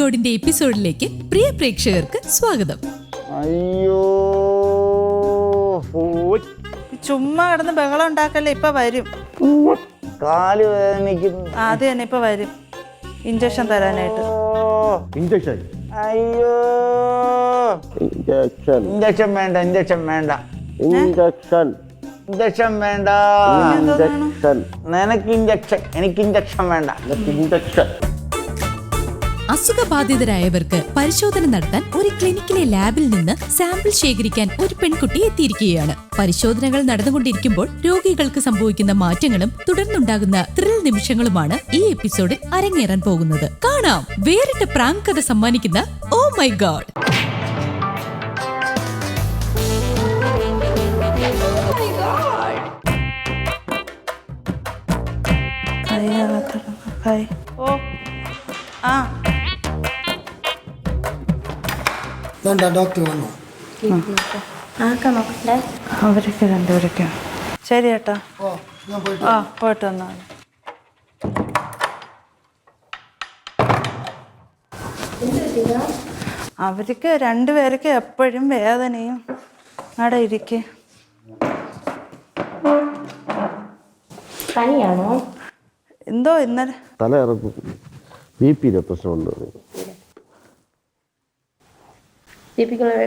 ഗോഡിന്റെ എപ്പിസോഡിലേക്ക് പ്രിയ പ്രേക്ഷകർക്ക് സ്വാഗതം. അയ്യോ ചുമ്മാ കിടന്ന് ബഹളം ഉണ്ടാക്കല്ലേ, ഇപ്പൊ വരും. കാല് വേദനിക്കുന്നു. അത് തന്നെ ഇപ്പൊ വരും ഇഞ്ചക്ഷൻ തരാനായിട്ട്. ഇഞ്ചക്ഷൻ? അയ്യോ ഇഞ്ചക്ഷൻ ഇഞ്ചക്ഷൻ വേണ്ട, ഇഞ്ചക്ഷൻ വേണ്ട, ഇഞ്ചക്ഷൻ ഇഞ്ചക്ഷൻ വേണ്ട. ഇഞ്ചക്ഷൻ നിനക്ക് ഇഞ്ചക്ഷൻ, എനിക്ക് ഇഞ്ചക്ഷൻ വേണ്ട. ഇഞ്ചക്ഷൻ. അസുഖബാധിതരായവർക്ക് പരിശോധന നടത്താൻ ഒരു ക്ലിനിക്കിലെ ലാബിൽ നിന്ന് സാമ്പിൾ ശേഖരിക്കാൻ ഒരു പെൺകുട്ടി എത്തിയിരിക്കുകയാണ്. പരിശോധനകൾ നടന്നുകൊണ്ടിരിക്കുമ്പോൾ രോഗികൾക്ക് സംഭവിക്കുന്ന മാറ്റങ്ങളും തുടർന്നുണ്ടാകുന്ന ത്രിൽ നിമിഷങ്ങളുമാണ് ഈ എപ്പിസോഡിൽ അരങ്ങേറാൻ പോകുന്നത്. കാണാം വേറിട്ട പ്രാങ്ക് കഥ സമ്മാനിക്കുന്ന ഓ മൈ ഗോഡ്. ഓ ആ ഡോക്ടർ വന്നു. അവരൊക്കെ രണ്ടുപേരൊക്കെ ശരി ഏട്ടാ. ആ പോയിട്ട് വന്നാ അവർക്ക് രണ്ടുപേരൊക്കെ എപ്പോഴും വേദനയും. അവിടെ ഇരിക്കെ. പനിയാണോ? എന്തോ ഇന്നലെ തല ഇറക്കും. BP പ്രശ്നമുണ്ട്.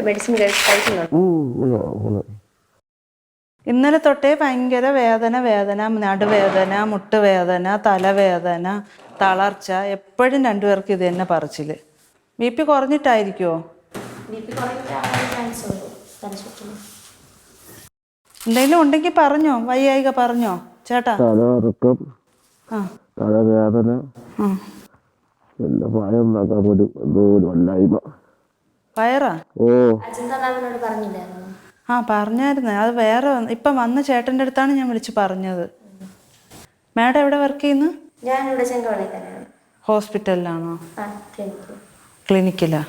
മെഡിസിൻ കഴിക്കുന്നുണ്ടോ? ഇന്നലെ തൊട്ടേ ഭയങ്കര വേദന, നടുവേദന, മുട്ടുവേദന, തലവേദന, തളർച്ച. എപ്പോഴും രണ്ടുപേർക്ക് ഇത് തന്നെ പറച്ചില്. BP കുറഞ്ഞിട്ടായിരിക്കുമോ? എന്തെങ്കിലും ഉണ്ടെങ്കിൽ പറഞ്ഞോ, വയ്യായിക പറഞ്ഞോ ചേട്ടാ. തലകറക്കം, തലവേദന, ഭയം ഒരു വല്ലായ്മ. വയറാ? ഓ ആ പറഞ്ഞായിരുന്നു. അത് വേറെ ഇപ്പം വന്ന ചേട്ടൻ്റെ അടുത്താണ് ഞാൻ വിളിച്ച് പറഞ്ഞത്. മാഡം എവിടെ വർക്ക് ചെയ്യുന്നു? ഹോസ്പിറ്റലിലാണോ? ക്ലിനിക്കിലാ?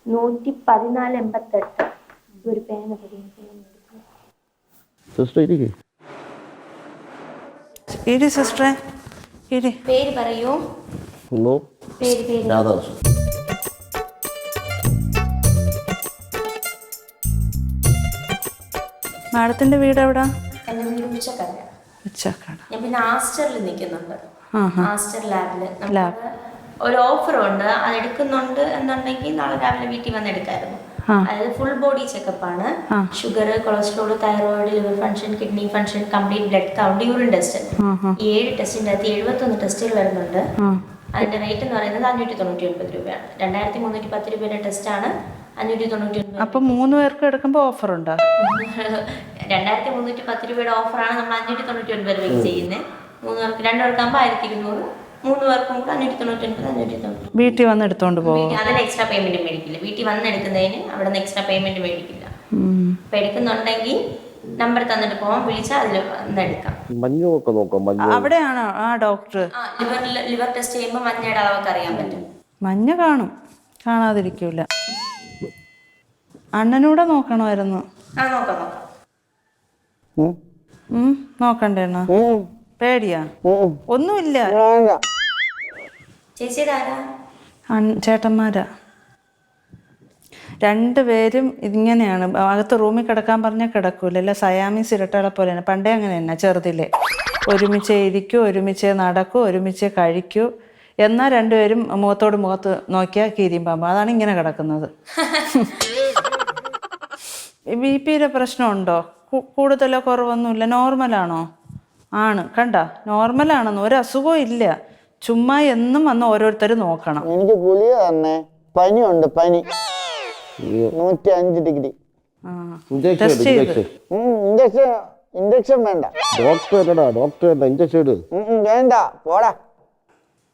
11488 ഒരു പേന. ഇരി സിസ്റ്ററെ ഇരി. പേര് പറയൂ. പേര് രാധാകൃഷ്ണൻ. മാഡത്തിന്റെ വീട് എവിടാ? എൻ്റെ വീട് ഉച്ചക്കട. ഞാൻ പിന്നെ ആസ്റ്ററിൽ നിൽക്കുന്നുണ്ട്. ആസ്റ്റർ ലാബില് ഒരു ഓഫറുണ്ട്, അത് എടുക്കുന്നുണ്ട് എന്നുണ്ടെങ്കിൽ നാളെ രാവിലെ വീട്ടിൽ വന്ന് എടുക്കായിരുന്നു. അതായത് ഫുൾ ബോഡി ചെക്കപ്പ് ആണ്. Sugar, cholesterol, thyroid, liver function, kidney function, complete blood count, urine test. ഈ 7 ടെസ്റ്റിൻ്റെ അകത്ത് 71 ടെസ്റ്റുകൾ വരുന്നുണ്ട്. അതിന്റെ റേറ്റ് എന്ന് പറയുന്നത് 599 രൂപയാണ്. 2310 രൂപയുടെ ടെസ്റ്റാണ് 599. അപ്പൊ 3 പേർക്ക് എടുക്കുമ്പോ ഓഫർ ഉണ്ടോ? 2310 രൂപയുടെ ഓഫറാണ് നമ്മൾ 599 രൂപയ്ക്ക് ചെയ്യുന്നത്. 3 പേർക്ക്, 2 പേർക്കാകുമ്പോൾ 1200, 3 പേർക്കും കൂടെ 599. വീട്ടിൽ വന്ന് എടുത്തോണ്ട് പോകും. അതിന് എക്സ്ട്രാ പേയ്മെന്റ് മേടിക്കില്ല. വീട്ടിൽ വന്ന് എടുക്കുന്നതിന് അവിടെ നിന്ന് എക്സ്ട്രാ പേയ്മെന്റ് മേടിക്കില്ല. അപ്പൊ എടുക്കുന്നുണ്ടെങ്കിൽ നമ്പർ തന്നിട്ട് പോവാം, വിളിച്ചാൽ അതിൽ വന്ന് എടുക്കാം. മഞ്ഞൊക്കെ നോക്കാം. അവിടെയാണോ ആ ഡോക്ടർ? ലിവർ ടെസ്റ്റ് ചെയ്യുമ്പോൾ മഞ്ഞയുടെ അളവൊക്കെ അറിയാൻ പറ്റും. മഞ്ഞ കാണും, കാണാതിരിക്കൂല. അണ്ണനൂടെ നോക്കണമായിരുന്നു. നോക്കണ്ടേ? പേടിയാ? ഒന്നുമില്ല. ചേച്ചിയുടെ ആരാ? ചേട്ടന്മാരാ രണ്ടുപേരും. ഇതിങ്ങനെയാണ്, അകത്ത് റൂമിൽ കിടക്കാൻ പറഞ്ഞാൽ കിടക്കൂല. അല്ല സയാമീസ് ഇരട്ടകളെ പോലെയാണ്. പണ്ടേ അങ്ങനെ തന്നെ, ചെറുതിലെ ഒരുമിച്ച് ഇരിക്കൂ, ഒരുമിച്ച് നടക്കൂ, ഒരുമിച്ച് കഴിക്കൂ. എന്നാൽ രണ്ടുപേരും മുഖത്തോട് മുഖത്ത് നോക്കിയാൽ കീരിയും പാമ്പ്. അതാണ് ഇങ്ങനെ കിടക്കുന്നത്. BP പ്രശ്നമുണ്ടോ? കൂടുതലോ കുറവൊന്നുമില്ല, നോർമലാണോ? ആണ്. കണ്ട, നോർമലാണെന്ന്, ഒരു അസുഖവും ഇല്ല. ചുമ്മാ എന്നും വന്ന് ഓരോരുത്തർ നോക്കണം. എനിക്ക് ഗുളിക തന്നെ. പനിയുണ്ട്, പനി 105 ഡിഗ്രി. ടെസ്റ്റ് ചെയ്ത്. ഇഞ്ചക്ഷൻ വേണ്ട. ഡോക്ടർ ഇഞ്ചക്ഷൻ വേണ്ട, പോടാ.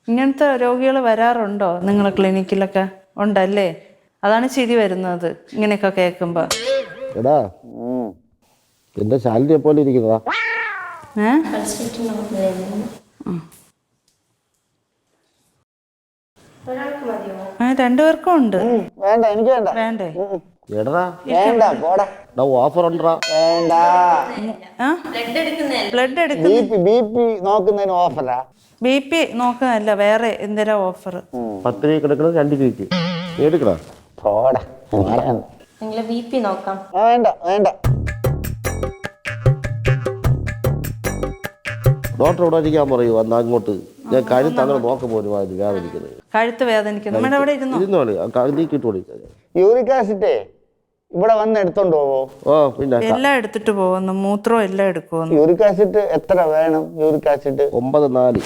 ഇങ്ങനത്തെ രോഗികൾ വരാറുണ്ടോ നിങ്ങളെ ക്ലിനിക്കിലൊക്കെ? ഉണ്ടല്ലേ? അതാണ് ചിരി വരുന്നത് ഇങ്ങനെയൊക്കെ കേൾക്കുമ്പോ. എടാ എന്റെ ശാലിനിയെ പോലെ ഇരിക്കുന്നതാ. ഒരാൾക്ക് മതിയോ? 2 പേർക്കും ഉണ്ട്. വേണ്ട, എനിക്ക് വേണ്ട. വേണ്ടേ? എടാ വേണ്ട പോടാ. ഓഫർ ഉണ്ടാ. വേണ്ട. ബ്ലഡ് എടുക്കുന്നതല്ലേ. ബ്ലഡ് എടുക്കും. BP നോക്കുന്നതിന് ഓഫറാ. BP നോക്കുന്നതല്ല, വേറെ എന്തിനാ ഓഫർ? 10 രൂപ കിടക്കണം 2 രൂപയ്ക്ക് എടുക്കടാ. പോടാ. നിങ്ങള് BP നോക്കാം. വേണ്ട വേണ്ട. ഡോക്ടർ ഇവിടെ ഇരിക്കാൻ പറയൂ, വന്നാ അങ്ങോട്ട്. ഞാൻ കഴുത്ത് അങ്ങനെ നോക്കുമ്പോൾ ഒരു മാതിരി വേദനിക്കുന്നത്. കഴുത്ത് വേദനിക്കുന്നു. നമ്മുടെ അവിടെ ഇരുന്നോളി, കഴുതിക്കിട്ട് കൊടുക്കുക. യൂറിക് ആസിഡേ ഇവിടെ വന്ന് എടുത്തോണ്ട് പോവോ? ഓ പിന്നെ എല്ലാം എടുത്തിട്ട് പോകുന്നു, മൂത്രവും എല്ലാം എടുക്കുമെന്ന്. യൂറിക് ആസിഡ് എത്ര വേണം? Uric acid 9.4.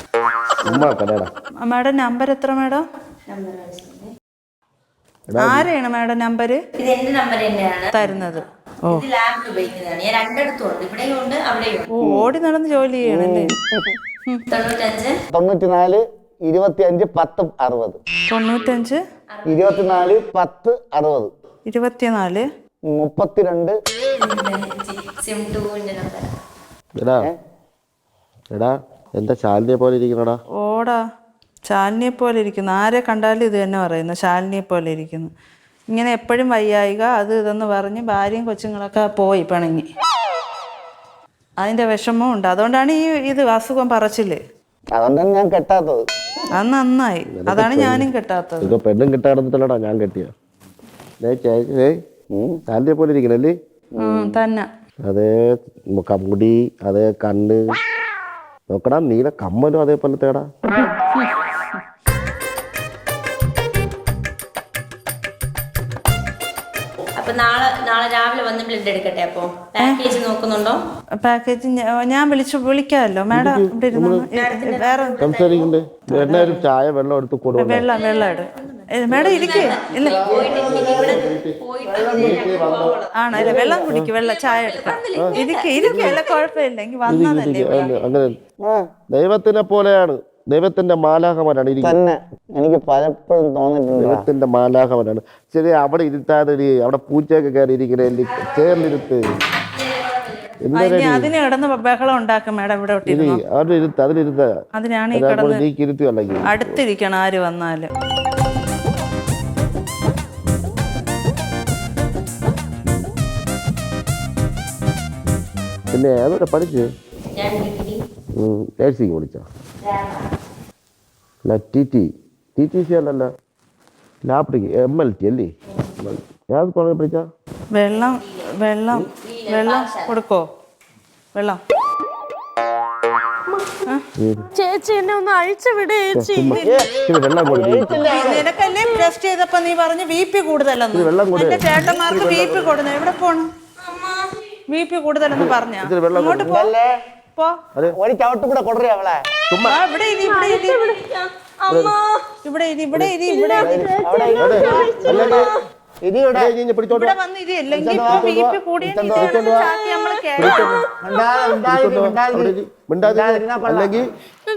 കടയടാ. മാഡം നമ്പർ എത്ര മാഡം? ആരെയാണ് മാഡം നമ്പർ? ഇത് എന്റെ നമ്പർ തന്നെയാണ് തരുന്നത്. ഇത് ലാബിൽ ഉപയോഗിക്കുന്നതാണ്. ഞാൻ രണ്ടിടത്തും ഉണ്ട്, ഇവിടെയും ഉണ്ട് അവിടെയും ഉണ്ട്. ഓടി നടന്ന് ജോലി ചെയ്യണല്ലേ. 95 94 25 10 60. 95 24 10 60. 24 32. സിംടൂവിന്റെ നമ്പർ. എടാ എടാ എന്താ ശാലിനിയെ പോലെ ഇരിക്കണടാ. ഓടാ, ശാലിനിയെ പോലെ ഇരിക്കുന്നു. ആരെ കണ്ടാലും ഇത് തന്നെ പറയുന്നു, ശാലിനിയെ പോലെ ഇരിക്കുന്നു. ഇങ്ങനെ എപ്പോഴും വയ്യായിക അത് ഇതെന്ന് പറഞ്ഞ് ഭാര്യയും കൊച്ചുങ്ങളൊക്കെ പോയി പിണങ്ങി. അതിൻ്റെ വിഷമവും ഉണ്ട്. അതുകൊണ്ടാണ് ഇത് അസുഖം പറച്ചില്. അതുകൊണ്ടാണ് ഞാൻ കെട്ടാത്തത്. അത് നന്നായി. അതാണ് ഞാനും കെട്ടാത്തത്. ഇപ്പൊ പെണ്ണും കെട്ടാടുന്നിട്ടല്ലടാ ഞാൻ കെട്ടിയ. ശാലിനിയെ പോലെ ഇരിക്കണല്ലേ. തന്നെ. അതേ മുടി, അതേ കണ്ണ് നോക്കടാ. നീല കമ്മലും അതേപോലെ തേടാ. അപ്പൊ നാളെ രാവിലെ വന്ന് ബ്ലഡ് എടുക്കട്ടെ. അപ്പൊ പാക്കേജ് നോക്കുന്നുണ്ടോ? പാക്കേജ് ഞാൻ വിളിക്കാമല്ലോ മാഡം. ഇവിടെ ഇരുന്ന് വേറെ സംസാരിക്കണ്ടേ? എല്ലാവരും ചായ വെള്ളം എടുത്ത് കൊടുക്കും. വെള്ളം ഇട് മാഡം. ഇരിക്കേ ഇല്ല ആണല്ലേ. വെള്ളം കുടിക്കും, വെള്ളം ചായ എടുക്കാം. ഇരിക്കല്ല, കുഴപ്പമില്ല. എങ്കിൽ വന്നതല്ലേ. അങ്ങനെ ദൈവത്തിനെ പോലെയാണ്, ദൈവത്തിന്റെ മാലാഹമാനാണ് തന്നെ. എനിക്ക് പലപ്പോഴും തോന്നിയിട്ടുണ്ട് ദൈവത്തിന്റെ മാലാഹമാനാണ്. ശരി, അവിടെ ഇരുത്താതെ അവിടെ പൂച്ചയൊക്കെ കയറി ഇരിക്കണേ, ചേർന്നിരുത്ത്. അതിന് കിടന്ന് ബഹളം ഉണ്ടാക്കും മാഡം. ഇവിടെ അവിടെ ഇരുത്ത്, അതിലിരുത്ത. അതിനാണ് ഈ കിടന്ന് ഇരുത്തി അല്ലെങ്കിൽ അടുത്തിരിക്കണം ആര് വന്നാലും. പിന്നെ ഏതോടെ പഠിച്ച് ഞാൻ ഡിഗ്രി നേഴ്സിംഗ് പഠിച്ചോ? അല്ല TTC അല്ലല്ല, ലാപ്ടിക്ക് MLT അല്ലേ? ഏത് കോളേജ് പഠിച്ച? വെള്ളം കൊടുക്കോ? വെള്ളം ചേച്ചി എന്നെ ഒന്ന് അഴിച്ചു വിട് ചേച്ചി. വെള്ളം കൊടുക്കും. നിനക്കല്ലേ ടെസ്റ്റ് ചെയ്തപ്പോ നീ പറഞ്ഞു BP കൂടുതലെന്ന്. എന്റെ ചേട്ടന്മാർക്ക് BP കൂടുതൽ. എവിടെ പോണം? BP കൂടുതലെന്ന് പറഞ്ഞ അങ്ങോട്ട് പോ. ഒരു ചവിട്ട് കൂടെ കൊടുറേ അവളെ.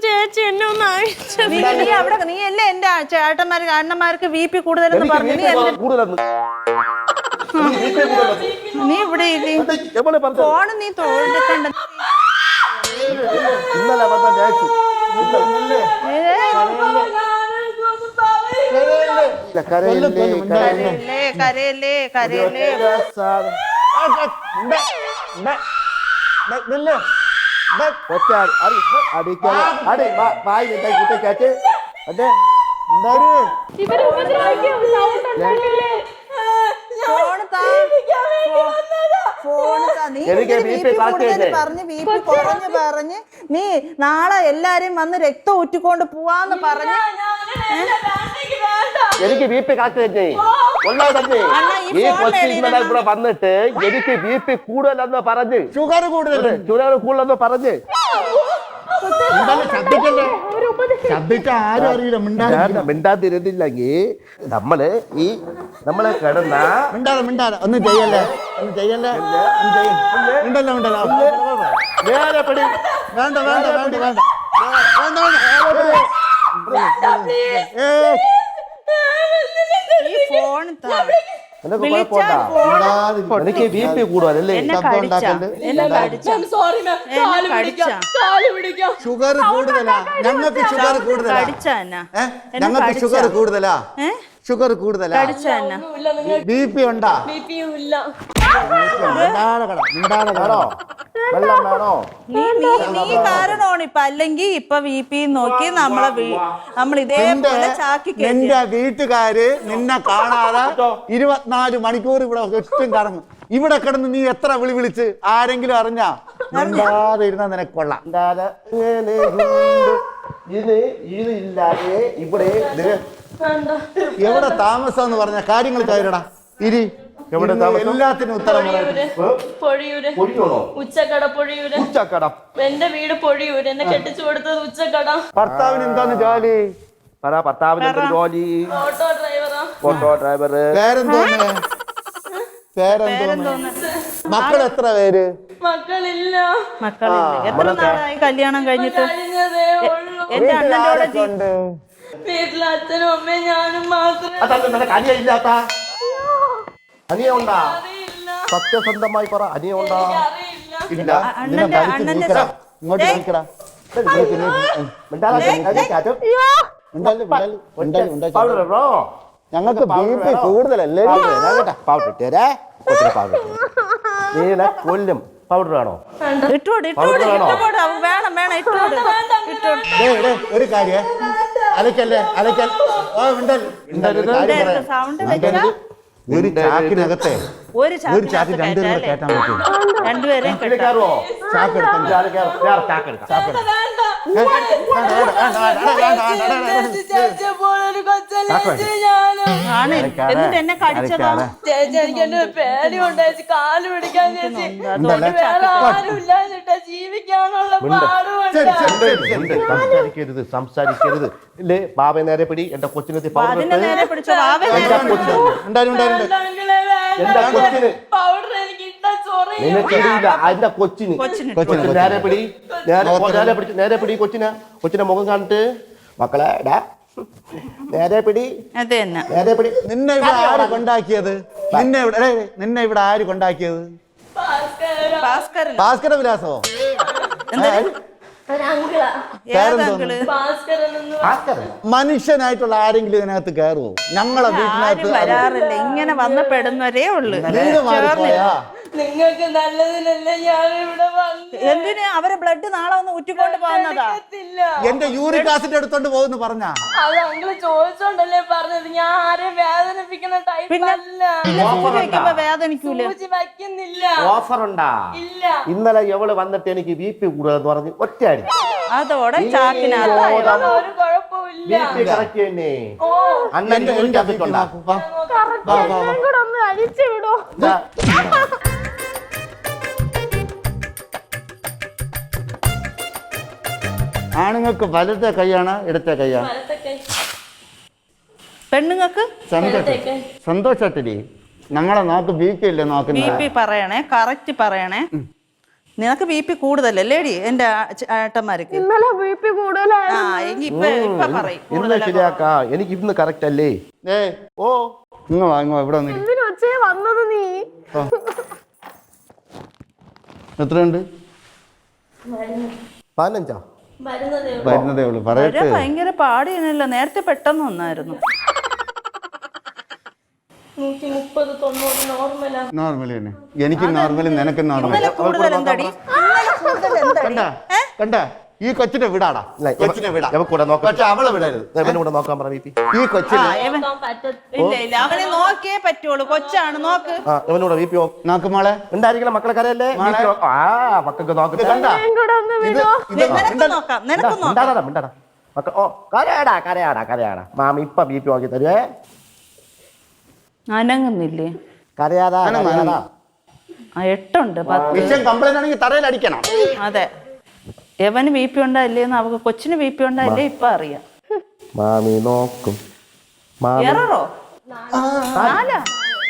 ചേച്ചി എന്നെ ഒന്ന് അവിടെ നീ അല്ലേ എന്റെ ചേട്ടന്മാർക്ക് അണ്ണന്മാർക്ക് BP കൂടുതലെന്ന് പറഞ്ഞു. നീ ഇവിടെ ഫോണ് നീ തോണ്ടെടുക്കണ്ട. കരയല്ലേ. പറഞ്ഞ് നീ നാളെ എല്ലാരും വന്ന് രക്തം ഊറ്റിക്കൊണ്ട് പോവാന്ന് പറഞ്ഞ് എനിക്ക് BP കാക്കേ വന്നിട്ട് എനിക്ക് BP കൂടുതലെന്ന് പറഞ്ഞ് ഷുഗർ കൂടുതലെന്ന് പറഞ്ഞ് മിണ്ടാതിരുന്നില്ലെങ്കിൽ നമ്മള് കിടന്ന ഒന്നും ചെയ്യല്ലേ. എനിക്ക് BP കൂടുതലല്ലേ? ഷുഗർ കൂടുതലാ ഞങ്ങൾക്ക്. ഷുഗർ കൂടുതലാ. ഷുഗർ കൂടുതലാ? ബി പി ഉണ്ടാ? വെള്ളം വേണോ? നീ കാരണമാണ് ഇപ്പൊ, അല്ലെങ്കിൽ ഇപ്പൊ VP നോക്കി നമ്മൾ ഇതേപോലെ ചാക്കി നിന്റെ വീട്ടുകാര് നിന്നെ കാണാതെ 24 മണിക്കൂർ ഇവിടെ ചുറ്റും കറങ്ങും. ഇവിടെ കിടന്ന് നീ എത്ര വിളിച്ച് ആരെങ്കിലും അറിഞ്ഞാ മിണ്ടാതെ ഇരുന്നാ നിനക്ക് കൊള്ളാം. ഇതില്ലാതെ ഇവിടെ എവിടെ താമസം എന്ന് പറഞ്ഞ കാര്യങ്ങൾ കയറടാ. ഇരി. എവിടെ താമസം? എല്ലാത്തിനും ഉത്തരം പൊഴിയൂര്. ഉച്ചക്കട പൊഴിയൂര്. എന്റെ വീട് പൊഴിയൂര്. എന്നെ കെട്ടിച്ചു കൊടുത്തത് ഉച്ചക്കട. ഭർത്താവിന് എന്താണ് ജോലി? ഭർത്താവിന് എന്തൊരു ജോലി? ഓട്ടോ ഡ്രൈവറാ. Auto driver. പേരെന്തോന്ന്? മക്കൾ എത്ര പേര്? മക്കളില്ല. എത്ര നാളായി കല്യാണം കഴിഞ്ഞിട്ട്? കഴിഞ്ഞതേ ഉള്ളൂ. എന്റെ അണ്ണന്റെ കൂടെ വീട്ടിൽ അച്ഛനും അമ്മയും ഞാനും മാത്രമേ. അനിയില്ലാത്ത അനിയുണ്ടാ? അറിയില്ല. സത്യസന്ധമായി പറ, അനിയുണ്ടാ? അറിയില്ല. ഇല്ല. ഇങ്ങോട്ട് വിളിക്കടാ. ഞങ്ങൾക്ക് BP കൂടുതലല്ലേ? കൊല്ലും. പൗഡർ വേണോ? ഇട്ടോട് വേണം ഒരു കാര്യം അലക്കല്ലേ അലക്കൽ ഒരു ചാക്കിനകത്തെ ഒരു ചാക്ക് രണ്ടുപേരും കൂടെ കേട്ടാൻ പറ്റും. രണ്ടുപേരെയും ചാക്ക് എന്നിട്ട് എന്നെ കടിച്ചതോ? ചേച്ചി എനിക്ക് എന്റെ പേടി ഉണ്ടായി. കാല് പിടിക്കാൻ ചേച്ചി. വേറെ ആരുമില്ല. ജീവിക്കാനുള്ള സംസാരിക്കരുത്, സംസാരിക്കരുത്. ഇല്ലേ ബാബ നേരെ പിടി. എന്റെ കൊച്ചിനെ നേരെ പിടിച്ചോ. എന്റെ കൊച്ചിന് പൗഡർ എനിക്ക് ഇട്ടാ ചൊറിയും. നിനക്കിടിയില്ല. എന്റെ കൊച്ചിന് നേരെ പിടി. നേരെ പിടി കൊച്ചിനെ. കൊച്ചിന്റെ മുഖം കാണിട്ട് മക്കളെ നേരെ പിടി. അതെ തന്നെ. നേരെ പിടി. നിന്നെ ഇവിടെ ആര് കൊണ്ടാക്കിയത്? നിന്നെ ഇവിടെ ആര് കൊണ്ടാക്കിയത്? ഭാസ്കര വിലാസമോ? മനുഷ്യനായിട്ടുള്ള ആരെങ്കിലും ഇതിനകത്ത് കയറുമോ? ഞങ്ങളെ വീട്ടിനകത്ത് വരാറില്ല. ഇങ്ങനെ വന്ന് പെടുന്നവരേ ഉള്ളു. നിങ്ങൾക്ക് നല്ലതിനല്ലേ ഞാൻ ഇവിടെ വന്നത്. എന്തിന് അവരെ ബ്ലഡ് നാളെ ഒന്ന് ഊറ്റിക്കൊണ്ട് പോകുന്നതാ? എന്റെ യൂറിക് ആസിഡ് എടുത്തോണ്ട് പോകുന്നു പറഞ്ഞാ? അത് അങ്ങള് ചോദിച്ചോണ്ടല്ലേ പറഞ്ഞത്. ഞാൻ ആരെയും വേദനിപ്പിക്കുന്ന ടൈപ്പ് അല്ല. വേദനിക്കൂല. സൂചി വയ്ക്കുന്നില്ല. ഓഫർ ഉണ്ടാ? ഇല്ല. ഇന്നലെ എവള് വന്നിട്ട് എനിക്ക് BP കൂടുതലെന്ന് പറഞ്ഞ് ഒറ്റയടി അതോടെ ചാക്കിനകത്ത് ഒരു കുഴപ്പമില്ല. BP കറക്റ്റ് തന്നെ. അണ്ണൻ ഒന്ന് അഴിച്ചു വിടോ? ആണുങ്ങൾക്ക് വലത്തെ കൈയാണ് ഇടത്തെ കൈയാണ്? പെണ്ണുങ്ങൾക്ക് സന്തോഷത്തില്ലേ? ഞങ്ങളെ നോക്ക് BP ഇല്ലേ നോക്കുന്നത്? BP പറയണേ, കറക്റ്റ് പറയണേ. നിനക്ക് BP കൂടുതലല്ലേടി എന്റെ ഏട്ടന്മാർക്ക്? BP കൂടുതലാണ്. ഇപ്പൊ പറയും. ശരിയാക്കാ. എനിക്ക് ഇന്ന് കറക്റ്റ് അല്ലേ? ഓ ഇങ്ങ് വാങ്ങോ ഇവിടെ വന്നത് നീ. എത്രയുണ്ട്? 15. വരുന്നതേ ഉള്ളൂ. പറയട്ടെ. ഭയങ്കര പാടിയല്ലോ. നേരത്തെ പെട്ടെന്ന് വന്നായിരുന്നു. 130-90 നോർമൽ തന്നെ. എനിക്ക് നോർമൽ, നിനക്ക് നോർമൽ. കണ്ട ഈ കൊച്ചിനെ വിടാടാ. കൊച്ചിനെ വിടാ. പക്ഷെ അവളെ വിടരുത്. നോക്കാൻ പറ. ഈ കൊച്ചിനെ അവനെ നോക്കിയേ പറ്റുള്ളൂ. കൊച്ചാണ്. നോക്ക്. നോക്ക് മോളെ. ഉണ്ടായിരിക്കണം മക്കളെ കരയല്ലേ? മക്കൾക്ക് നോക്ക്. കരയാടാ. മാമി ഇപ്പൊ BP നോക്കി തരുവേ. അനങ്ങുന്നില്ലേ? കരയാടാ. 8 ഉണ്ട്. 10 കംപ്ലൈന്റ് ആണെങ്കിൽ തറയിൽ അടിക്കണം. അതെ. എവന് BP ഉണ്ടാ ഇല്ലേന്ന് അവക്ക് കൊച്ചിന് BP ഉണ്ടാ ഇല്ലേ ഇപ്പൊ അറിയാം. മാമി നോക്കും. എററോ?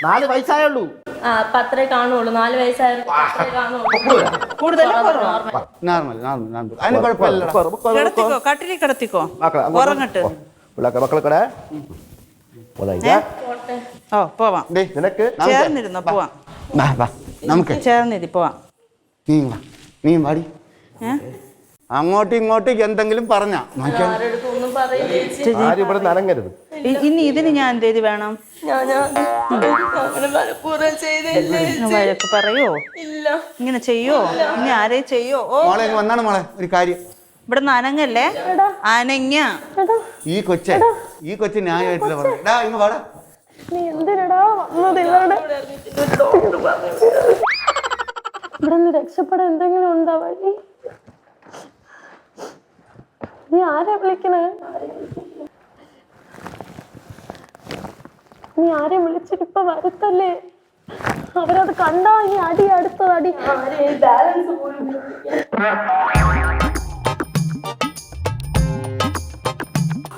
4 വയസ്സായുള്ളൂ. 10 കാണുള്ളൂ. 4 വയസ്സായ നോർമൽ. അതിന് കുഴപ്പമില്ല. കിടത്തിക്കോ, കട്ടിലിൽ കിടത്തിക്കോ, ഉറങ്ങട്ട്. മക്കളെ പോവാം. നിനക്ക് ചേർന്നിരുന്നോ? പോവാം. നമുക്ക് ചേർന്നിരി പോവാം. നീ വാടി. അങ്ങോട്ടും ഇങ്ങോട്ടും എന്തെങ്കിലും പറഞ്ഞ ആരെടുത്തും ഒന്നും പറയില്ല ചേച്ചി. ആരും ഇവിടെ നനങ്ങരുത്. ഇനി ഇതിന് ഞാൻ എന്ത് ചെയ്ത് വേണം? ഞാൻ അങ്ങനെ മനഃപൂർവ്വം ചെയ്തല്ലേ. വഴക്ക് പറയോ? ഇല്ല. ഇങ്ങനെ ചെയ്യോ? ഇനി ആരെ ചെയ്യോ? ഓ മോളെ ഇങ്ങ് വന്നാണ് മോളെ ഒരു കാര്യം. ഇവിടെ നനങ്ങല്ലേ? അനങ്ങ. ഈ കൊച്ചു ന്യായമായിട്ടില്ല പറഞ്ഞു. ഡാ ഇങ്ങ് വാടാ. നീ എന്തിനടാ വന്നത് ഇവരുടെ ഇവിടെ നിന്ന് രക്ഷപ്പെടാൻ എന്തെങ്കിലും ഉണ്ടോ വഴി? നീ ആരെ വിളിക്കണേ? നീ ആരെ വിളിച്ചിട്ട് ഇപ്പൊ വരുത്തല്ലേ? അവരത് കണ്ടാ ഇനി അടി അടുത്തതടി. ബാലൻസ് പോലും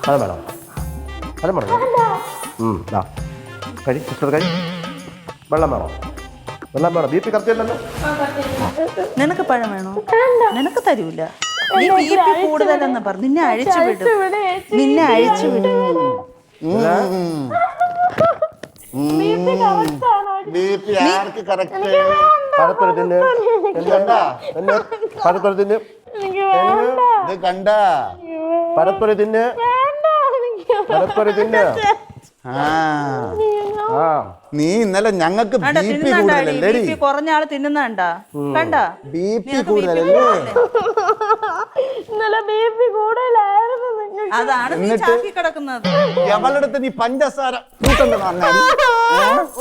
അത് വേണം. അത് വേണം. വെള്ളം വേണോ? വെള്ളം വേണം. BP കറക്റ്റല്ലല്ലോ. നിനക്ക് പഴം വേണോ? നിനക്ക് തരൂല. നീ BP കൂടുതലെന്ന് പറഞ്ഞു. നിന്നെ അഴിച്ചു വിടും. നിന്നെ അഴിച്ചു വിടും. BP ആർക്ക് കറക്റ്റ്? പഴത്തൊരുത്തിന് പഴത്തൊരുത്തിന് ഇത് കണ്ടാ പഴത്തൊരുത്തിന് പഴത്തൊരുത്തിന്. നീ ഇന്നലെ ഞങ്ങൾക്ക് BP കൂടുതലല്ലേ? BP കുറഞ്ഞ ആള് തിന്നുന്നുണ്ടാ? കണ്ടാ? BP കൂടുതലല്ലേ? ഇന്നലെ BP കൂടുതലായിരുന്നു. അതാണ് നീ ചാക്കി കിടക്കുന്നത്. എവളടുത്ത് നീ പഞ്ചസാര കൂട്ടെന്ന് പറഞ്ഞാൽ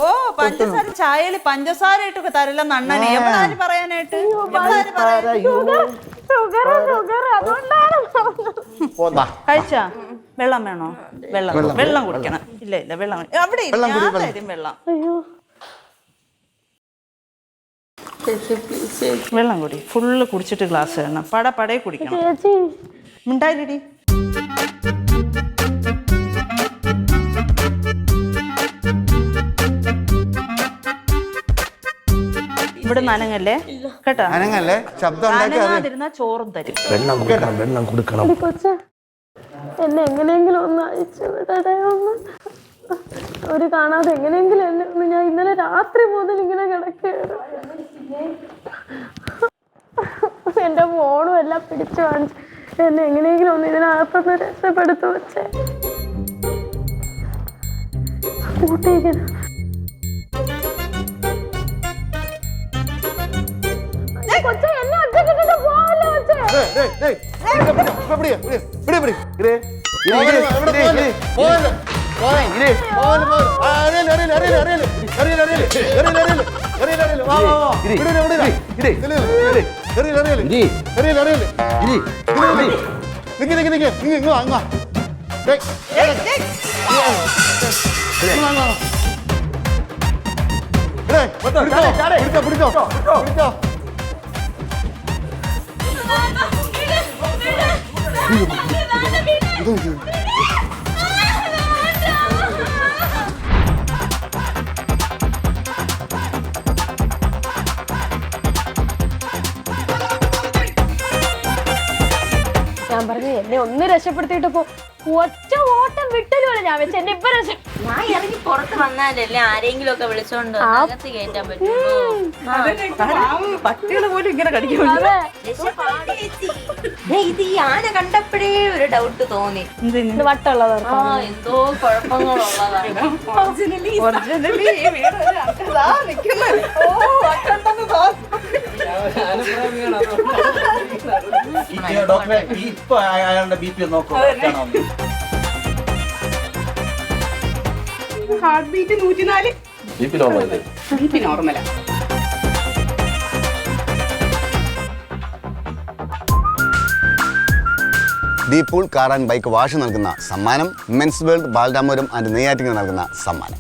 ഓ പഞ്ചസാര ചായയില് പഞ്ചസാര ഇട്ടൊക്കെ തരില്ല നണ്ണനെ. എവിടാര് പറയാനായിട്ട്? കഴിച്ചാ? വെള്ളം വേണോ? വെള്ളം കുടിക്കണം. ഇല്ല വെള്ളം അവിടെ വെള്ളം. വെള്ളം കുടി. ഫുള്ള് കുടിച്ചിട്ട് ഗ്ലാസ് വേണം. പടേ കുടിക്കണം. മിണ്ടായിരടി. ഇവിടെ നനങ്ങല്ലേ കേട്ടോ? അനങ്ങല്ലേ? ശബ്ദം നനങ്ങാതിരുന്നാ ചോറും തരും. വെള്ളം കൊടുക്കണം. കൊച്ചെ എന്നെ എങ്ങനെയെങ്കിലും ഒന്ന് അയച്ചു വിടടേ. ഒന്ന് ഒരു കാണാതെ എങ്ങനെയെങ്കിലും എന്നെ ഒന്ന്. ഞാൻ ഇന്നലെ രാത്രി മുതൽ ഇങ്ങനെ കിടക്കുകയാണ്. എന്റെ ഫോണും എല്ലാം പിടിച്ചു കാണിച്ചു. എന്നെ എങ്ങനെയെങ്കിലും ഒന്ന് ഇതിനകത്തൊന്ന് രക്ഷപ്പെടുത്തു വെച്ചേ. കൂട്ടിയിരിക്കുന്നു. കൊച്ചെ എന്നെ ഒറ്റക്കിട്ടിട്ട് പോവല്ലോ കൊച്ചേ. പിടിച്ചോ. ഞാൻ പറഞ്ഞു എന്നെ ഒന്ന് രക്ഷപ്പെടുത്തിയിട്ട് പോ. ഒറ്റ ഓട്ടം വിട്ടല്ലോ. ഞാൻ വെച്ച് എന്നെ ഇപ്പൊ ഞാൻ ഇറങ്ങി പുറത്ത് വന്നാലല്ലേ ആരെങ്കിലും ഒക്കെ വിളിച്ചോണ്ട് അകത്ത് കയറ്റാൻ പറ്റുള്ളൂ. പട്ടികള് പോലും ഇങ്ങനെ കടിക്കും. ഇത് ഈ ആന കണ്ടപ്പോഴേ ഒരു ഡൗട്ട് തോന്നി. വട്ടുള്ളവർ എന്തോ കുഴപ്പങ്ങളുള്ളതാണ്. ഡോക്ടറെ ഇപ്പൊ അയാളുടെ BP നോക്കൂ. Heart beat 104. BP നോർമലല്ലേ? BP നോർമലാ. ഡീപൂൾ കാർ ആൻഡ് ബൈക്ക് വാഷ് നൽകുന്ന സമ്മാനം, men's world Balaramapuram and Neyyattinkara നൽകുന്ന സമ്മാനം.